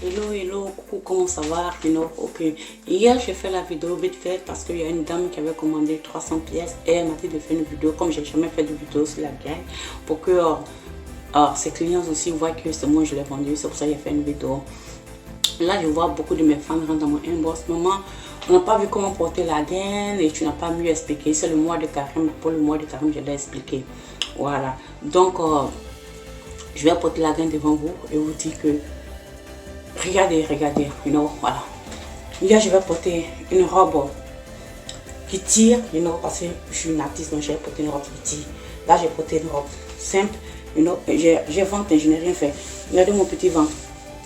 Hello, hello, coucou, comment ça va? Ok. Hier, j'ai fait la vidéo vite fait parce qu'il y a une dame qui avait commandé 300 pièces et elle m'a dit de faire une vidéo comme j'ai jamais fait de vidéo sur la gagne pour que ses clients aussi voient que c'est moi je l'ai vendu. C'est pour ça que j'ai fait une vidéo. Là, je vois beaucoup de mes fans rentrer dans mon inbox. Maman, on n'a pas vu comment porter la gaine et tu n'as pas mieux expliqué. C'est le mois de carême. Pour le mois de carême, je l'ai expliqué. Voilà. Donc, je vais porter la gaine devant vous et vous dire que regardez, voilà. Là, je vais porter une robe qui tire, parce que je suis une artiste, donc j'ai porté une robe qui tire. Là, j'ai porté une robe simple, j'ai ventre, je n'ai rien fait. Regardez mon petit ventre.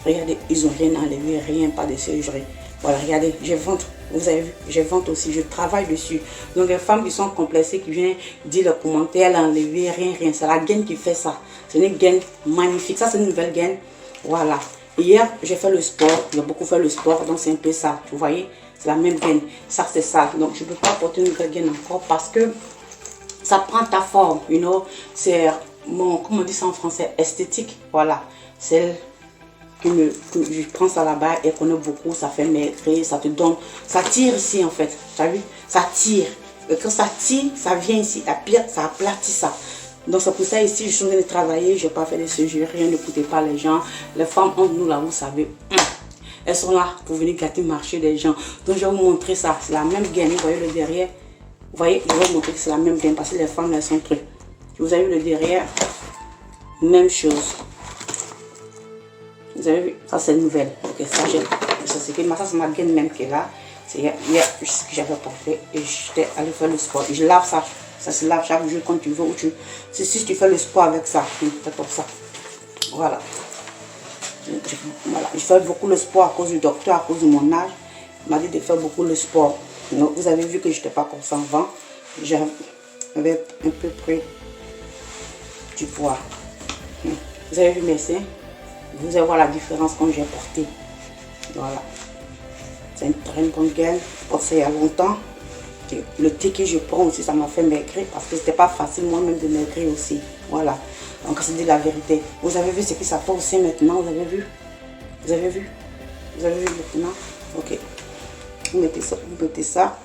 Regardez, ils n'ont rien enlevé, rien, pas de chirurgie. Voilà, regardez, j'ai ventre. Vous avez vu, j'ai ventre aussi, je travaille dessus. Donc, les femmes qui sont complexées, qui viennent dire le commentaire, elle a enlevé, rien. C'est la gaine qui fait ça. C'est une gaine magnifique. Ça, c'est une nouvelle gaine. Voilà. Hier, j'ai fait le sport. J'ai beaucoup fait le sport, donc c'est un peu ça. Vous voyez, c'est la même gaine. Ça, c'est ça. Donc, je ne peux pas porter une nouvelle gaine encore parce que ça prend ta forme, C'est mon, comment on dit ça en français, esthétique. Voilà. Celle que je prends ça là-bas et qu'on a beaucoup, ça fait maigrir, ça te donne, ça tire ici en fait. Tu as vu? Ça tire. Et quand ça tire, ça vient ici. La pire, ça aplatit ça. Donc c'est pour ça ici, je suis en train de travailler, je n'ai pas fait de chirurgie, rien, n'écoutez pas les gens. Les femmes entre nous là, vous savez, elles sont là pour venir gâter le marché des gens. Donc je vais vous montrer ça, c'est la même gaine, vous voyez le derrière. Vous voyez, je vais vous montrer que c'est la même gaine parce que les femmes, elles sont trucs. Vous avez vu le derrière, même chose. Vous avez vu, ça c'est nouvelle. Ok, ça c'est ma gaine même qui est là. C'est hier ce que j'avais porté et j'étais allé faire le sport. Je lave ça. Ça se lave chaque jour quand tu veux. Si tu fais le sport avec ça, c'est comme ça. Voilà. Je fais beaucoup le sport à cause du docteur, à cause de mon âge. Il m'a dit de faire beaucoup le sport. Donc, vous avez vu que je n'étais pas comme ça avant. J'avais un peu pris du poids. Vous avez vu mes seins? Vous allez voir la différence quand j'ai porté. Voilà. C'est une très bonne gaine. Pour ça il y a longtemps. Le thé que je prends aussi, ça m'a fait maigrir parce que c'était pas facile moi-même de maigrir aussi. Voilà. Donc c'est dit la vérité. Vous avez vu ce que ça fait aussi maintenant? Vous avez vu? Vous avez vu? Vous avez vu maintenant? Ok. Vous mettez ça.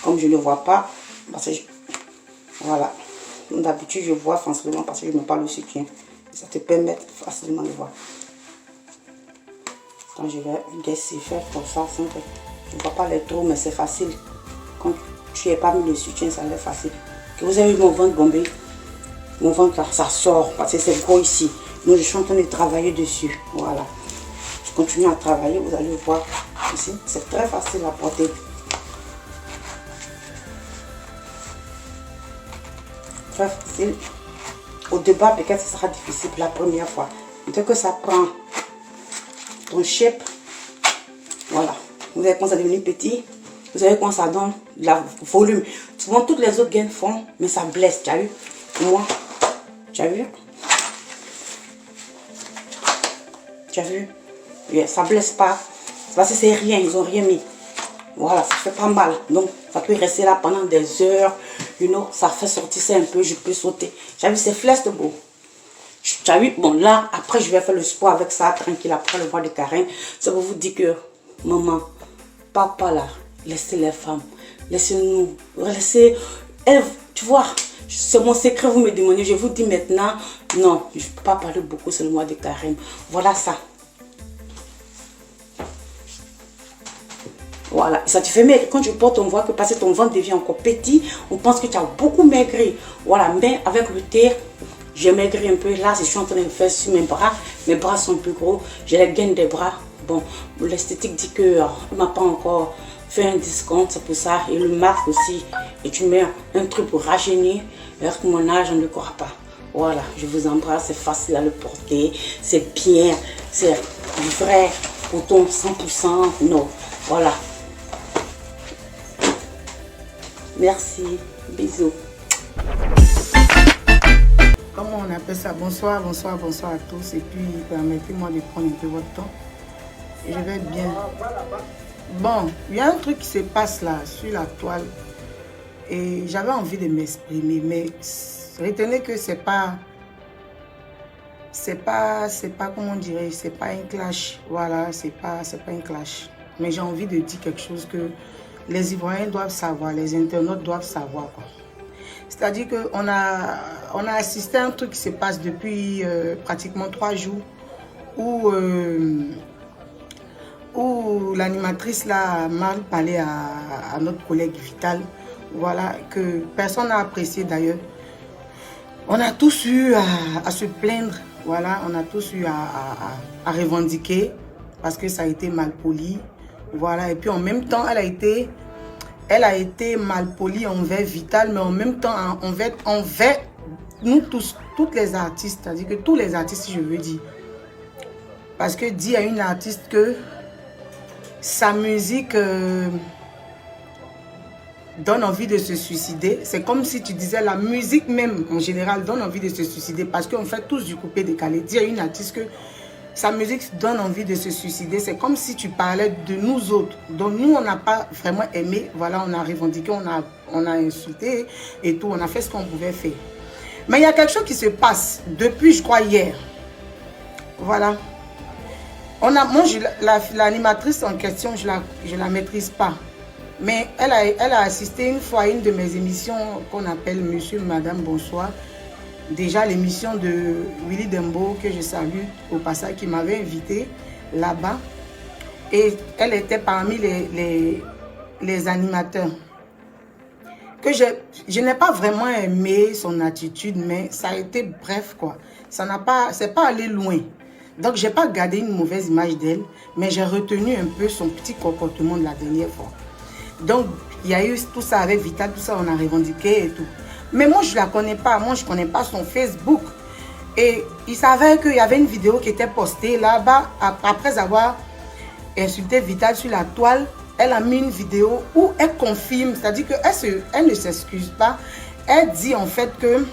Comme je ne vois pas. Parce que voilà. D'habitude je vois facilement parce que je ne mets pas le soutien. Ça te permet facilement de voir. Quand je vais laisser faire comme ça, je ne vois pas les trous, mais c'est facile. Quand tu n'as pas mis le soutien, ça va être facile. Que vous avez vu mon ventre bombé? Mon ventre là, ça sort parce que c'est gros ici. Donc je suis en train de travailler dessus. Voilà. Je continue à travailler, vous allez voir ici. C'est très facile à porter. Très facile. Au début, peut-être ce sera difficile pour la première fois. Dès que ça prend ton shape, voilà. Vous allez commencer à devenir petit. Vous savez comment ça donne la volume. Souvent, toutes les autres gaines font, mais ça blesse. Tu as vu? Moi, tu as vu? Tu as vu? Yeah, ça blesse pas. Parce que c'est rien, ils n'ont rien mis. Voilà, ça fait pas mal. Donc, ça peut rester là pendant des heures. Ça fait sortir ça un peu, je peux sauter. Tu as vu, c'est flex de beau. Tu as vu? Bon, là, après, je vais faire le sport avec ça, tranquille, après le mois de carême. Ça va vous dire que, maman, papa là, laissez les femmes, laissez-nous, laissez, elles, tu vois, c'est mon secret, vous me demandez, je vous dis maintenant, non, je ne peux pas parler beaucoup, c'est le mois de carême. Voilà ça. Voilà, ça te fait maigrir. Quand tu portes, on voit que parce que ton ventre devient encore petit, on pense que tu as beaucoup maigri. Voilà, mais avec le thé, j'ai maigri un peu. Là, je suis en train de faire sur mes bras sont plus gros, j'ai les gaines des bras. Bon, l'esthétique dit que ne m'a pas encore fait un discount, c'est pour ça. Et le masque aussi. Et tu mets un truc pour rajeunir. Avec mon âge, on ne croit pas. Voilà, je vous embrasse, c'est facile à le porter. C'est bien, c'est du vrai coton 100%. Non, voilà. Merci, bisous. Comment on appelle ça? Bonsoir à tous. Et puis, permettez-moi de prendre un peu votre temps. Et je vais être bien. Bon, il y a un truc qui se passe là, sur la toile. Et j'avais envie de m'exprimer, mais retenez que c'est pas c'est pas, comment on dirait, c'est pas un clash. Voilà, c'est pas un clash. Mais j'ai envie de dire quelque chose que les Ivoiriens doivent savoir, les internautes doivent savoir, quoi. C'est-à-dire qu'on on a assisté à un truc qui se passe depuis pratiquement 3 jours où l'animatrice là a mal parlé à notre collègue Vital. Voilà, que personne n'a apprécié d'ailleurs. On a tous eu à se plaindre. Voilà, on a tous eu à revendiquer parce que ça a été mal poli. Voilà, et puis en même temps, elle a été mal polie envers Vital, mais en même temps envers nous tous, toutes les artistes, c'est-à-dire que tous les artistes, je veux dire. Parce que dit à une artiste que sa musique donne envie de se suicider, c'est comme si tu disais la musique même en général donne envie de se suicider parce qu'on fait tous du coupé décalé. Dire à une artiste que sa musique donne envie de se suicider, c'est comme si tu parlais de nous autres. Donc nous, on n'a pas vraiment aimé, voilà, on a revendiqué, on a insulté et tout, on a fait ce qu'on pouvait faire. Mais il y a quelque chose qui se passe depuis, je crois, hier. Voilà. Moi, l'animatrice en question, je la maîtrise pas. Mais elle a assisté une fois à une de mes émissions qu'on appelle Monsieur, Madame, Bonsoir. Déjà l'émission de Willy Dembo, que je salue au passage, qui m'avait invité là-bas. Et elle était parmi les animateurs. Que je n'ai pas vraiment aimé son attitude, mais ça a été bref, quoi. C'est pas allé loin. Donc, je n'ai pas gardé une mauvaise image d'elle, mais j'ai retenu un peu son petit comportement de la dernière fois. Donc, il y a eu tout ça avec Vital, tout ça, on a revendiqué et tout. Mais moi, je ne la connais pas. Moi, je ne connais pas son Facebook. Et il savait qu'il y avait une vidéo qui était postée là-bas. Après avoir insulté Vital sur la toile, elle a mis une vidéo où elle confirme. C'est-à-dire qu'elle ne s'excuse pas. Elle dit en fait que...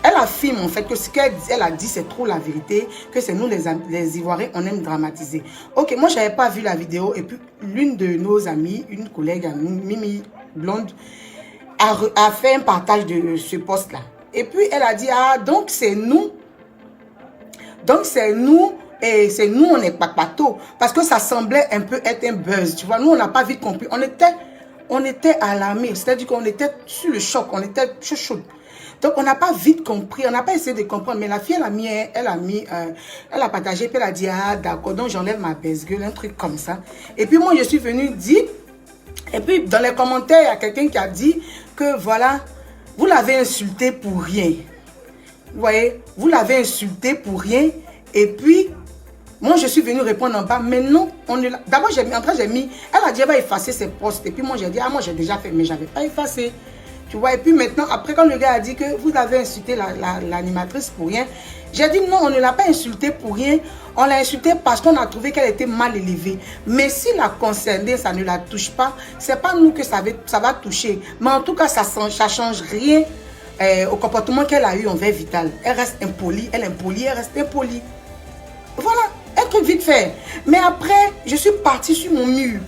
Elle affirme en fait que ce qu'elle a dit, c'est trop la vérité, que c'est nous les Ivoiriens, on aime dramatiser. Ok, moi je n'avais pas vu la vidéo et puis l'une de nos amies, une collègue à nous, Mimi Blonde, a fait un partage de ce post-là. Et puis elle a dit, ah donc c'est nous, et c'est nous on est papato, parce que ça semblait un peu être un buzz, tu vois, nous on n'a pas vite compris, on était alarmés, c'est-à-dire qu'on était sur le choc, on était chaud. Donc, on n'a pas vite compris, on n'a pas essayé de comprendre. Mais la fille, elle a partagé, puis elle a dit, ah, d'accord, donc j'enlève ma baisse-gueule, un truc comme ça. Et puis, moi, je suis venue dire, et puis, dans les commentaires, il y a quelqu'un qui a dit que, voilà, vous l'avez insulté pour rien. Vous voyez, vous l'avez insulté pour rien. Et puis, moi, je suis venue répondre en bas, mais non, d'abord, j'ai mis, elle a dit, elle va effacer ses posts. Et puis, moi, j'ai dit, ah, moi, j'ai déjà fait, mais je n'avais pas effacé. Tu vois, et puis maintenant, après, quand le gars a dit que vous avez insulté l'animatrice pour rien, j'ai dit non, on ne l'a pas insulté pour rien. On l'a insulté parce qu'on a trouvé qu'elle était mal élevée. Mais si la concernée, ça ne la touche pas, c'est pas nous que ça va toucher. Mais en tout cas, ça ne change rien au comportement qu'elle a eu envers Vital. Elle reste impolie, elle reste impolie. Voilà, un truc vite fait. Mais après, je suis partie sur mon mur.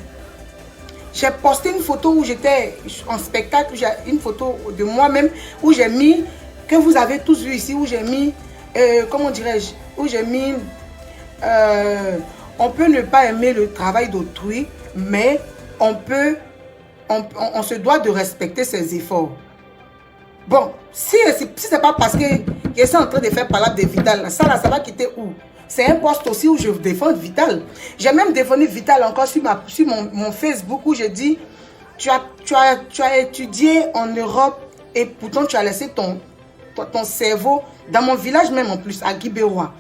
J'ai posté une photo où j'étais en spectacle, une photo de moi-même, où j'ai mis, que vous avez tous vu ici, où j'ai mis, comment dirais-je, où j'ai mis, on peut ne pas aimer le travail d'autrui, mais on se doit de respecter ses efforts. Bon, si ce n'est pas parce que je suis en train de faire palabre de Vital, ça va quitter où? C'est un poste aussi où je défends Vital. J'ai même défendu Vital encore sur mon Facebook où je dis, tu as étudié en Europe et pourtant tu as laissé ton cerveau dans mon village même en plus, à Guibérois.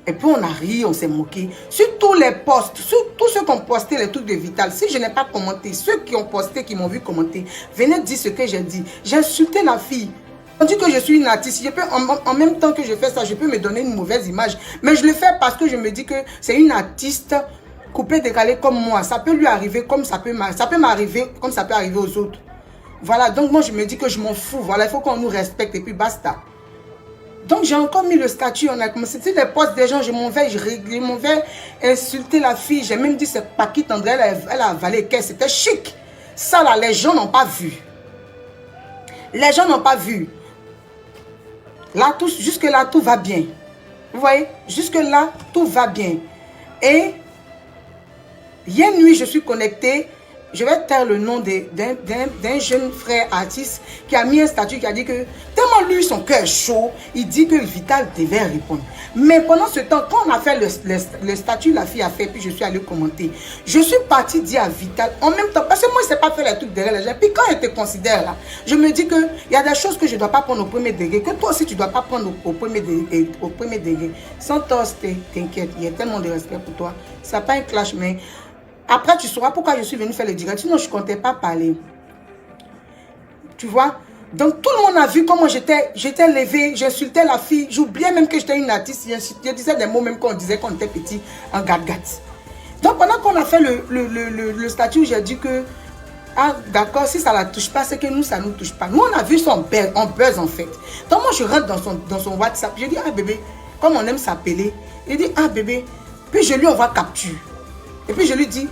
Et puis on a ri, on s'est moqué. Sur tous les posts, sur tous ceux qui ont posté les trucs de Vital, si je n'ai pas commenté, ceux qui ont posté, qui m'ont vu commenter, venez dire ce que j'ai dit. J'ai insulté la fille. On dit que je suis une artiste, en même temps que je fais ça, je peux me donner une mauvaise image. Mais je le fais parce que je me dis que c'est une artiste coupée, décalée comme moi. Ça peut lui arriver comme ça peut m'arriver, comme ça peut arriver aux autres. Voilà, donc moi je me dis que je m'en fous. Voilà, il faut qu'on nous respecte et puis basta. Donc j'ai encore mis le statut, on a commencé, tu sais, les postes des gens, je m'en vais insulter la fille. J'ai même dit c'est Paquita André, elle a avalé qu'elle, c'était chic. Ça là, les gens n'ont pas vu. Les gens n'ont pas vu. Là, jusque là, tout va bien. Vous voyez, jusque-là, tout va bien. Et hier nuit, je suis connectée. Je vais taire le nom d'un jeune frère artiste qui a mis un statut qui a dit que tellement lui, son cœur chaud, il dit que Vital devait répondre. Mais pendant ce temps, quand on a fait le statut, la fille a fait, puis je suis allée commenter. Je suis partie dire à Vital, en même temps, parce que moi, je ne sais pas faire les trucs derrière les gens. Puis quand elle te considère là, je me dis qu'il y a des choses que je ne dois pas prendre au premier degré, que toi aussi, tu ne dois pas prendre au premier degré. Sans toi, t'inquiète, il y a tellement de respect pour toi. Ça n'a pas un clash, mais... Après, tu sauras pourquoi je suis venue faire le direct. Sinon, je ne comptais pas parler. Tu vois? Donc, tout le monde a vu comment j'étais levée. J'insultais la fille. J'oubliais même que j'étais une artiste. Je disais des mots même qu'on disait quand on était petit en gat-gat. Donc, pendant qu'on a fait le statut, j'ai dit que, ah, d'accord, si ça ne la touche pas, c'est que nous, ça ne nous touche pas. Nous, on a vu son buzz en fait. Donc, moi, je rentre dans son WhatsApp. Je dis, ah, bébé, comme on aime s'appeler. Il dit, ah, bébé. Puis, je lui envoie capture. Et puis je lui dis,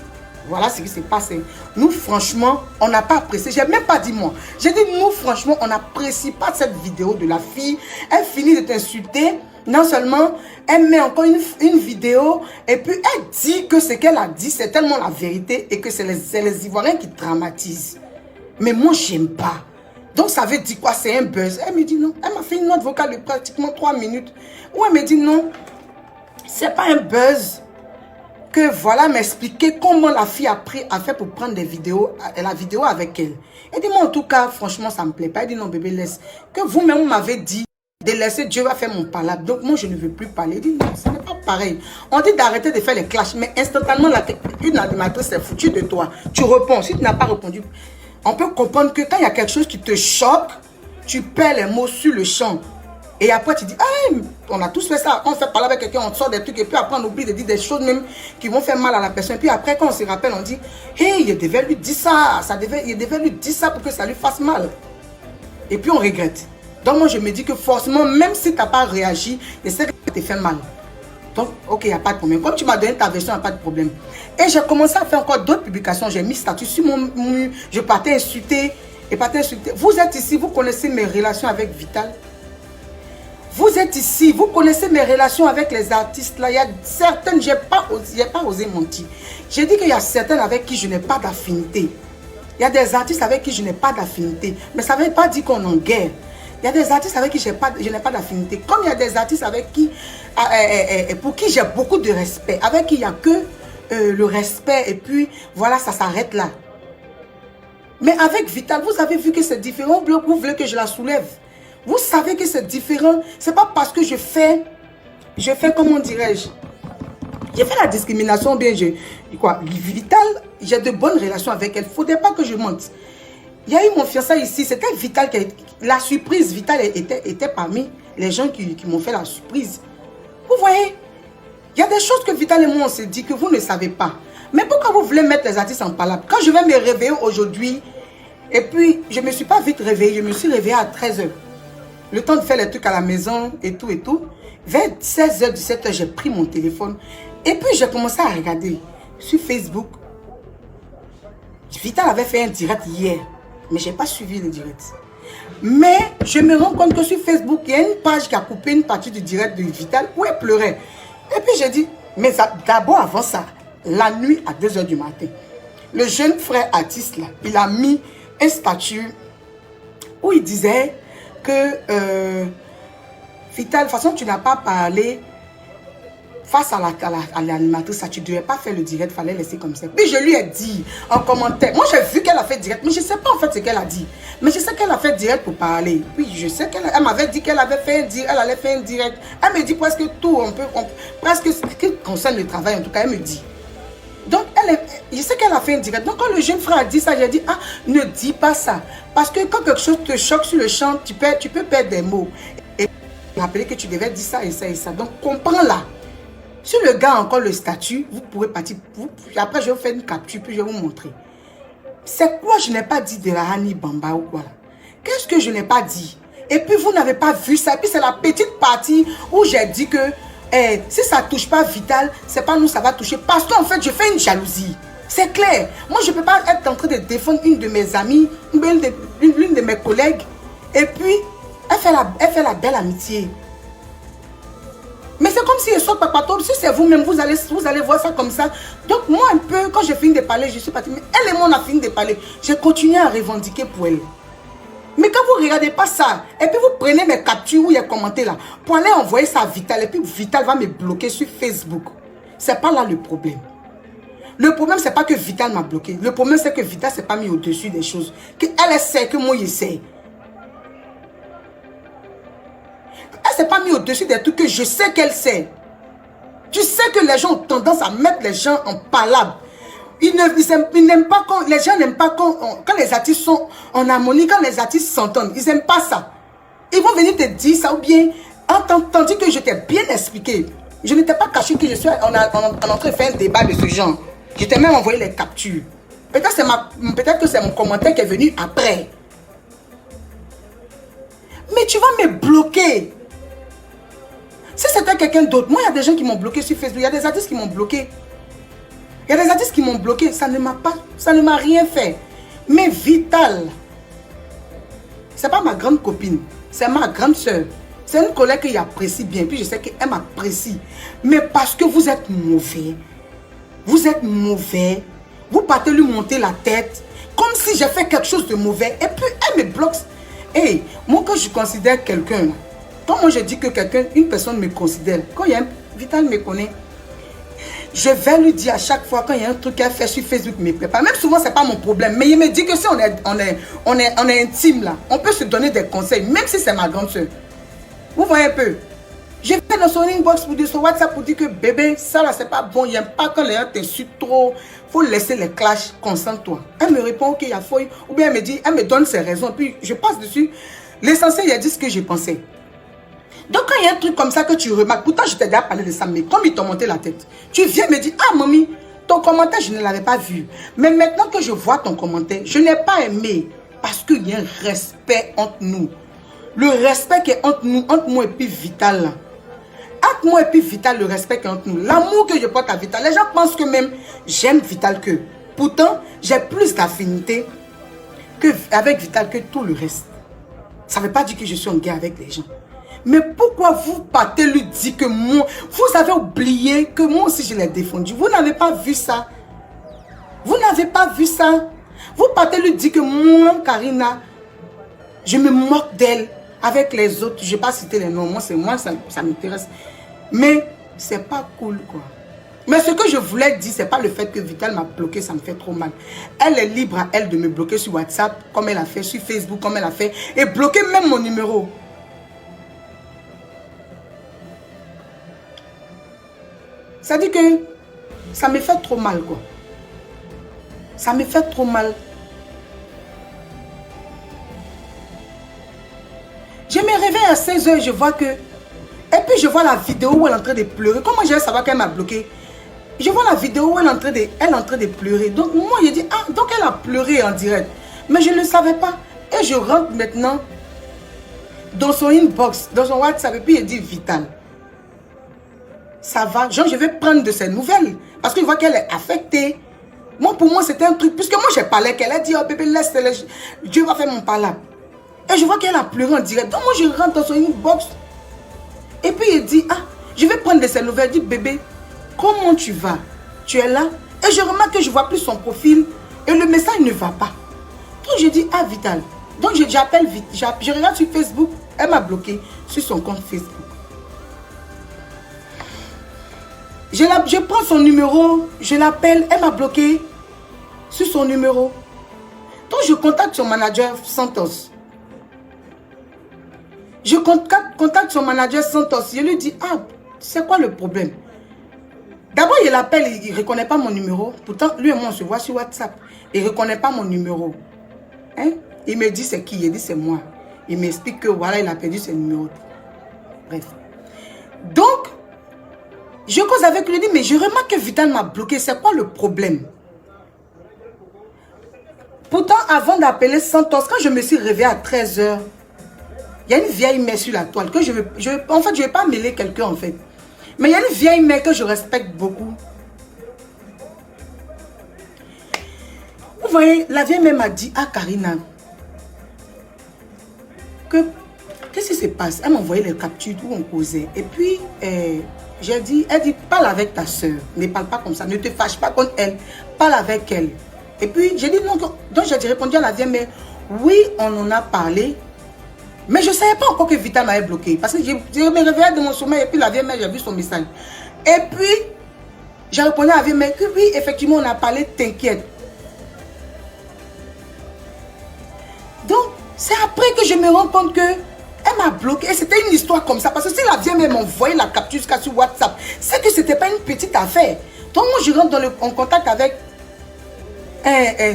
voilà ce qui s'est passé. Nous, franchement, on n'a pas apprécié. Je n'ai même pas dit moi. J'ai dit, nous, franchement, on n'apprécie pas cette vidéo de la fille. Elle finit de t'insulter. Non seulement, elle met encore une vidéo. Et puis, elle dit que ce qu'elle a dit, c'est tellement la vérité. Et que c'est les Ivoiriens qui dramatisent. Mais moi, j'aime pas. Donc, ça veut dire quoi? C'est un buzz. Elle me dit non. Elle m'a fait une note vocale de pratiquement 3 minutes. Où elle me dit non. C'est pas un buzz. Que voilà, m'expliquer comment la fille a fait pour prendre des vidéos, la vidéo avec elle. Elle dit, moi en tout cas, franchement, ça ne me plaît pas. Elle dit, non bébé, laisse. Que vous-même, vous m'avez dit de laisser, Dieu va faire mon palabre. Donc moi, je ne veux plus parler. Elle dit, non, ce n'est pas pareil. On dit d'arrêter de faire les clashs, mais instantanément, une animatrice s'est foutue de toi. Tu réponds. Si tu n'as pas répondu, on peut comprendre que quand il y a quelque chose qui te choque, tu perds les mots sur le champ. Et après, tu dis, ah, on a tous fait ça. On fait parler avec quelqu'un, on sort des trucs. Et puis après, on oublie de dire des choses même qui vont faire mal à la personne. Et puis après, quand on se rappelle, on dit, hey, il devait lui dire ça. Il devait lui dire ça pour que ça lui fasse mal. Et puis, on regrette. Donc, moi, je me dis que forcément, même si tu n'as pas réagi, je sais que ça te fait mal. Donc, ok, il n'y a pas de problème. Comme tu m'as donné ta version, il n'y a pas de problème. Et j'ai commencé à faire encore d'autres publications. J'ai mis statut sur mon mur. Je partais insulter. Vous êtes ici, vous connaissez mes relations avec Vital. Vous êtes ici, vous connaissez mes relations avec les artistes là. Il y a certaines, je n'ai pas osé mentir. J'ai dit qu'il y a certaines avec qui je n'ai pas d'affinité. Il y a des artistes avec qui je n'ai pas d'affinité. Mais ça ne veut pas dire qu'on est en guerre. Il y a des artistes avec qui je n'ai pas d'affinité. Comme il y a des artistes avec qui, pour qui j'ai beaucoup de respect. Avec qui il n'y a que le respect. Et puis voilà, ça s'arrête là. Mais avec Vital, vous avez vu que c'est différent. Vous voulez que je la soulève. Vous savez que c'est différent. C'est pas parce que je fais comment dirais-je, j'ai fait la discrimination bien. Vital, j'ai de bonnes relations avec elle. Il ne faudrait pas que je mente. Il y a eu mon fiancé ici. C'était Vital la surprise. Vital était parmi les gens qui m'ont fait la surprise. Vous voyez, il y a des choses que Vital et moi on s'est dit que vous ne savez pas. Mais pourquoi vous voulez mettre les artistes en palabre? Quand je vais me réveiller aujourd'hui, et puis je ne me suis pas vite réveillée. Je me suis réveillée à 13h. Le temps de faire les trucs à la maison et tout et tout. Vers 16h, 17h, j'ai pris mon téléphone. Et puis, j'ai commencé à regarder sur Facebook. Vital avait fait un direct hier. Mais je n'ai pas suivi le direct. Mais je me rends compte que sur Facebook, il y a une page qui a coupé une partie du direct de Vital où elle pleurait. Et puis, j'ai dit, mais d'abord avant ça, la nuit à 2h du matin, le jeune frère artiste, là, il a mis un statut où il disait que Vital, de toute façon, tu n'as pas parlé face à l'animatrice, ça, tu ne devais pas faire le direct, il fallait laisser comme ça. Puis je lui ai dit en commentaire, moi j'ai vu qu'elle a fait direct, mais je ne sais pas en fait ce qu'elle a dit. Mais je sais qu'elle a fait direct pour parler. Puis je sais qu'elle m'avait dit qu'elle avait fait un direct, elle allait faire un direct. Elle me dit presque tout, presque ce qui concerne le travail, en tout cas, elle me dit. Donc, je sais qu'elle a fait un direct. Donc, quand le jeune frère a dit ça, j'ai dit, ah, ne dis pas ça. Parce que quand quelque chose te choque sur le champ, tu peux perdre des mots. Et rappeler que tu devais dire ça et ça et ça. Donc, comprends-la. Sur le gars, encore le statut, vous pourrez partir. Après, je vais vous faire une capture, puis je vais vous montrer. C'est quoi je n'ai pas dit de la Hani Bamba ou quoi? Qu'est-ce que je n'ai pas dit? Et puis, vous n'avez pas vu ça. Et puis, c'est la petite partie où j'ai dit que si ça ne touche pas Vital, c'est pas nous, ça va toucher. Parce qu'en fait, je fais une jalousie. C'est clair. Moi, je ne peux pas être en train de défendre une de mes amies, l'une de mes collègues. Et puis, elle fait la belle amitié. Mais c'est C'est comme si je saute par partout. Si c'est vous-même, vous allez voir ça comme ça. Donc moi un peu, quand j'ai fini de parler, je suis partie. Mais elle et moi, on a fini de parler. J'ai continué à revendiquer pour elle. Mais quand vous ne regardez pas ça, et puis vous prenez mes captures ou les commentaires là, pour aller envoyer ça à Vital, et puis Vital va me bloquer sur Facebook. C'est pas là le problème. Le problème, c'est pas que Vital m'a bloqué. Le problème, c'est que Vital s'est pas mis au-dessus des choses. Qu'elle sait que moi, je sais. Elle s'est pas mis au-dessus des trucs que je sais qu'elle sait. Tu sais que les gens ont tendance à mettre les gens en palabre. Ils n'aiment pas quand les gens n'aiment pas quand les artistes sont en harmonie, quand les artistes s'entendent. Ils n'aiment pas ça. Ils vont venir te dire ça ou bien, tandis que je t'ai bien expliqué. Je ne t'ai pas caché que je suis en train de faire un débat de ce genre. Je t'ai même envoyé les captures. Peut-être que c'est mon commentaire qui est venu après. Mais tu vas me bloquer. Si c'était quelqu'un d'autre, moi il y a des gens qui m'ont bloqué sur Facebook, il y a des artistes qui m'ont bloqué. Il y a des artistes qui m'ont bloqué, ça ne m'a rien fait. Mais Vital, c'est pas ma grande copine, c'est ma grande soeur. C'est une collègue que j'apprécie bien, puis je sais qu'elle m'apprécie. Mais parce que vous êtes mauvais, vous partez lui monter la tête, comme si j'ai fait quelque chose de mauvais, et puis elle me bloque. Hey, moi quand je considère quelqu'un, quand moi je dis que une personne me considère, quand il y a Vital me connaît, je vais lui dire à chaque fois quand il y a un truc qu'elle fait sur Facebook, me prépare. Même souvent, c'est pas mon problème. Mais il me dit que si on est intime là, on peut se donner des conseils, même si c'est ma grande soeur. Vous voyez un peu. Je fais dans son inbox pour dire, sur WhatsApp pour dire que bébé, ça là, c'est pas bon. Il n'y a pas quand les gens t'insultent trop. Il faut laisser les clashs, concentre-toi. Elle me répond, ok, il y a fouille. Ou bien elle me dit, elle me donne ses raisons. Puis je passe dessus. L'essentiel, il a dit ce que j'ai pensé. Donc quand il y a un truc comme ça que tu remarques, pourtant je t'ai déjà parlé de ça, mais comme ils t'ont monté la tête, tu viens me dire, ah mamie, ton commentaire je ne l'avais pas vu. Mais maintenant que je vois ton commentaire, je n'ai pas aimé. Parce qu'il y a un respect entre nous. Le respect qui est entre nous, entre moi et puis Vital. Entre moi et puis Vital, le respect qui est entre nous. L'amour que je porte à Vital. Les gens pensent que même j'aime Vital que. Pourtant, j'ai plus d'affinité avec Vital que tout le reste. Ça ne veut pas dire que je suis en guerre avec les gens. Mais pourquoi vous partez lui dire que moi, vous avez oublié que moi aussi je l'ai défendu. Vous n'avez pas vu ça. Vous n'avez pas vu ça. Vous partez lui dire que moi, Karina, je me moque d'elle avec les autres. Je ne vais pas citer les noms. Moi, c'est moi, ça m'intéresse. Mais c'est pas cool, quoi. Mais ce que je voulais dire, c'est pas le fait que Vital m'a bloqué, ça me fait trop mal. Elle est libre à elle de me bloquer sur WhatsApp, comme elle a fait, sur Facebook, comme elle a fait, et bloquer même mon numéro. Ça dit que ça me fait trop mal, quoi. Ça me fait trop mal. Je me réveille à 16 h, je vois que... Et puis je vois la vidéo où elle est en train de pleurer. Comment je vais savoir qu'elle m'a bloqué? Je vois la vidéo où elle est en train de pleurer. Donc moi, je dis, ah, donc elle a pleuré en direct. Mais je ne le savais pas. Et je rentre maintenant dans son inbox, dans son WhatsApp, et puis il dit Vital. Ça va, genre je vais prendre de ses nouvelles. Parce qu'il voit qu'elle est affectée. Moi, pour moi, c'était un truc. Puisque moi, j'ai parlé qu'elle a dit, oh bébé, laisse, Dieu va faire mon palabre. Et je vois qu'elle a pleuré en direct. Donc moi, je rentre dans son inbox. Et puis il dit, ah, je vais prendre de ses nouvelles. Il dit, bébé, comment tu vas? Tu es là? Et je remarque que je ne vois plus son profil. Et le message ne va pas. Donc je dis, ah, Vital. Donc j'appelle vite. Je regarde sur Facebook. Elle m'a bloqué sur son compte Facebook. Je prends son numéro, je l'appelle, elle m'a bloqué sur son numéro. Donc je contacte son manager Santos. Je contacte son manager Santos. Je lui dis, ah, c'est quoi le problème? D'abord, il l'appelle, il ne reconnaît pas mon numéro. Pourtant, lui et moi, on se voit sur WhatsApp. Il ne reconnaît pas mon numéro. Hein? Il me dit, c'est qui? Il dit, c'est moi. Il m'explique que voilà, il a perdu ses numéros. Bref. Donc, je cause avec lui, mais je remarque que Vital m'a bloqué. C'est quoi le problème? Pourtant, avant d'appeler Santos, quand je me suis réveillée à 13 h, il y a une vieille mère sur la toile. Que en fait, je ne vais pas mêler quelqu'un, en fait. Mais il y a une vieille mère que je respecte beaucoup. Vous voyez, la vieille mère m'a dit, ah Karina, qu'est-ce qui se passe? Elle m'a envoyé les captures où on causait. Et puis, J'ai dit, elle dit, parle avec ta soeur. Ne parle pas comme ça. Ne te fâche pas contre elle. Parle avec elle. Et puis, j'ai dit non. Donc, j'ai répondu à la vieille mère, oui, on en a parlé. Mais je ne savais pas encore que Vital m'avait bloqué. Parce que je me réveillais de mon sommeil et puis la vieille mère, j'ai vu son message. Et puis, j'ai répondu à la vieille mère que oui, effectivement, on a parlé, t'inquiète. Donc, c'est après que je me rends compte que elle m'a bloqué. Et c'était une histoire comme ça. Parce que si la vieille mère m'envoyait la capture sur WhatsApp, c'est que ce n'était pas une petite affaire. Donc, moi, je rentre en contact avec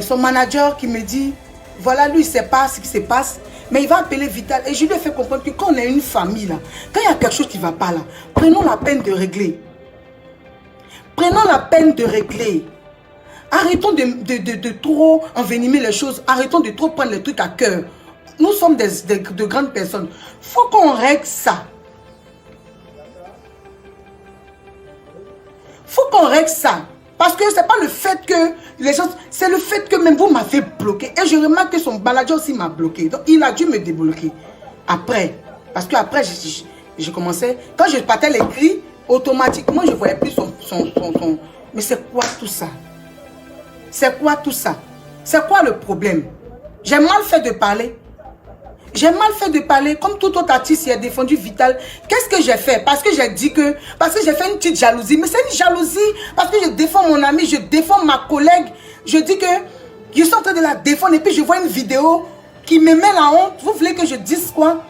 son manager qui me dit, voilà, lui, il ne sait pas ce qui se passe. Mais il va appeler Vital. Et je lui ai fait comprendre que quand on est une famille, là, quand il y a quelque chose qui ne va pas là, prenons la peine de régler. Prenons la peine de régler. Arrêtons de trop envenimer les choses. Arrêtons de trop prendre les trucs à cœur. Nous sommes de grandes personnes. Il faut qu'on règle ça. Il faut qu'on règle ça. Parce que ce n'est pas le fait que les gens... C'est le fait que même vous m'avez bloqué. Et je remarque que son manager aussi m'a bloqué. Donc, il a dû me débloquer. Après. Parce que après, je commençais... Quand je partais les cris, automatiquement, je ne voyais plus son... Mais c'est quoi tout ça? C'est quoi tout ça? C'est quoi le problème? J'ai mal fait de parler. J'ai mal fait de parler. Comme tout autre artiste qui a défendu Vital. Qu'est-ce que j'ai fait? Parce que j'ai dit que... Parce que j'ai fait une petite jalousie. Mais c'est une jalousie. Parce que je défends mon ami. Je défends ma collègue. Je dis que... Je suis en train de la défendre. Et puis je vois une vidéo qui me met la honte. Vous voulez que je dise quoi?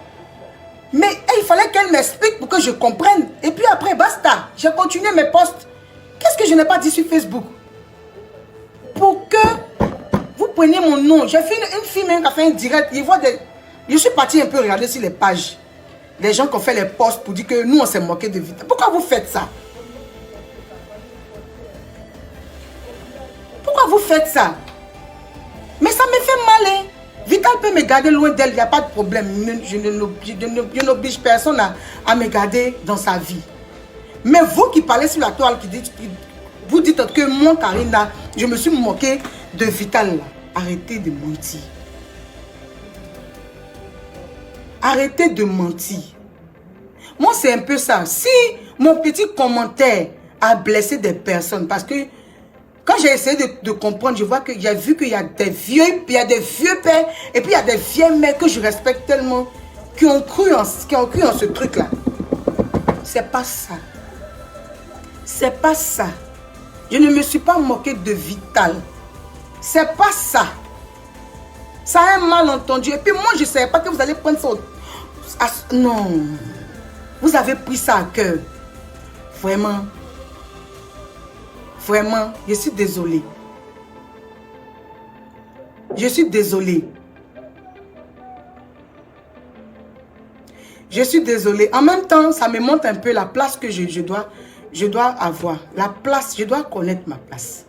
Mais il fallait qu'elle m'explique pour que je comprenne. Et puis après, basta. J'ai continué mes posts. Qu'est-ce que je n'ai pas dit sur Facebook? Pour que vous preniez mon nom. J'ai fait une fille même qui a fait un direct. Il voit des... Je suis parti un peu regarder sur les pages. Les gens qui ont fait les posts pour dire que nous, on s'est moqué de Vital. Pourquoi vous faites ça? Pourquoi vous faites ça? Mais ça me fait mal, hein? Vital peut me garder loin d'elle, il n'y a pas de problème. Je n'oblige personne à me garder dans sa vie. Mais vous qui parlez sur la toile, vous dites que moi, Karina, je me suis moqué de Vital. Arrêtez de mentir. Arrêtez de mentir. Moi, c'est un peu ça. Si mon petit commentaire a blessé des personnes, parce que quand j'ai essayé de comprendre, je vois que j'ai vu qu'il y a des vieux pères, et puis il y a des vieilles mères que je respecte tellement, qui ont cru en ce truc-là. C'est pas ça. C'est pas ça. Je ne me suis pas moqué de Vital. C'est pas ça. Ça a un malentendu. Et puis moi, je ne savais pas que vous allez prendre ça. Non. Vous avez pris ça à cœur. Vraiment. Vraiment, je suis désolée. Je suis désolée. Je suis désolée. En même temps, ça me montre un peu la place que je dois avoir. La place, je dois connaître ma place.